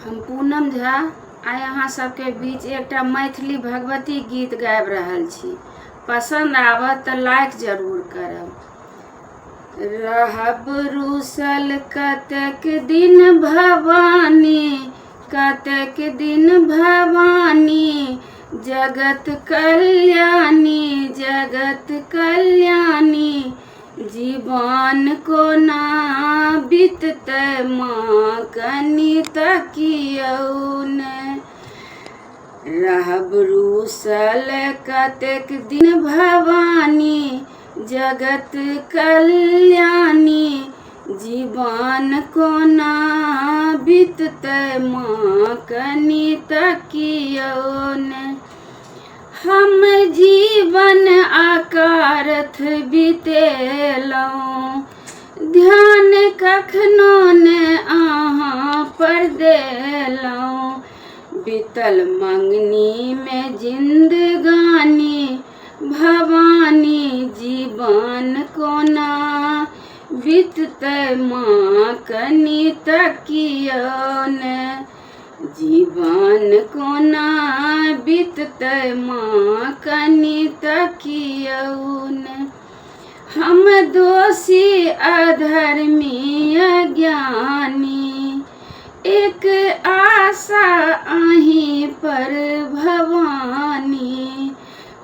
हम पूनम झा आइ अहाँ सबके बीच एकटा मैथिली भगवती गीत गाबि रहल छी। पसंद आवत तऽ लाइक जरूर करब। रहब रुसल कतेक दिन भवानी, कतेक दिन भवानी, जगत कल्याणी, जगत कल्याणी। जीवन कोना बीततै माँ कनि तकियौन। रहब रुसल कतेक दिन भवानी, जगत कल्याणी। जीवन कोना बीततै माँ कनि तकियौन। हम जीवन अकारथ बितेलहुँ, ध्यान कखनो ने अहाँ पर देलहुँ। बीतल मंगनी में जिंदगानी भवानी, जीवन कोना बीततै माँ कनि तकियौन। जीवन कोना बीततै माँ कनि तकियौन। हम दोषी अधर्मी अज्ञानी, एक आशा अहीं पर भवानी।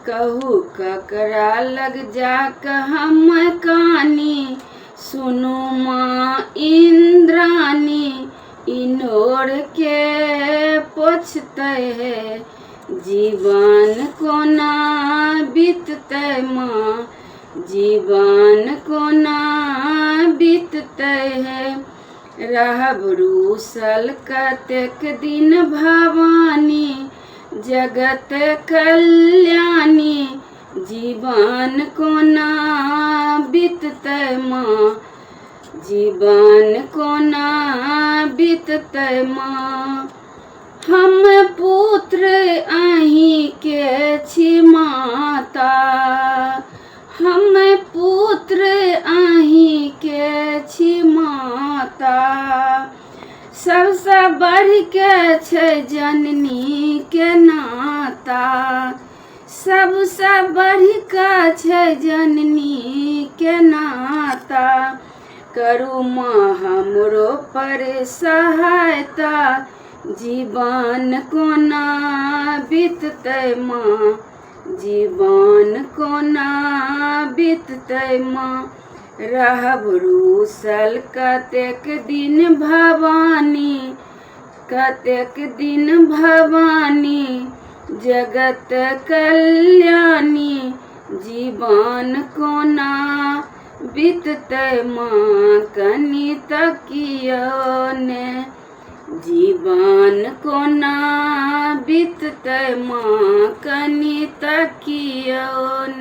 कहू ककरा लग जाक हम कानी, सुनू माँ इंद्रानी। इनोर के पोछतै है, जीवन कोना बीततै माँ, जीवन कोना बीततै है। रहब रुसल कतेक दिन भवानी, जगत कल्याणी। जीवन कोना बीततै माँ, जीवन कोना बीततै माँ। हम पुत्र अहीं के छी माता, हम पुत्र अहीं के छी माता। सबसे बढ़ के छै जननी के नाता, सबसे बढ़ के छै जननी के नाता। करू माँ हमरो पर सहायता, जीवन कोना बीततै माँ, जीवन कोना बीततै माँ। रहब रुसल कतेक दिन भवानी, कतेक दिन भवानी, जगत कल्याणी। जीवन कोना बीततै माँ कनि तकियौन। जीवन कोना बीततै माँ कनि तकियौन।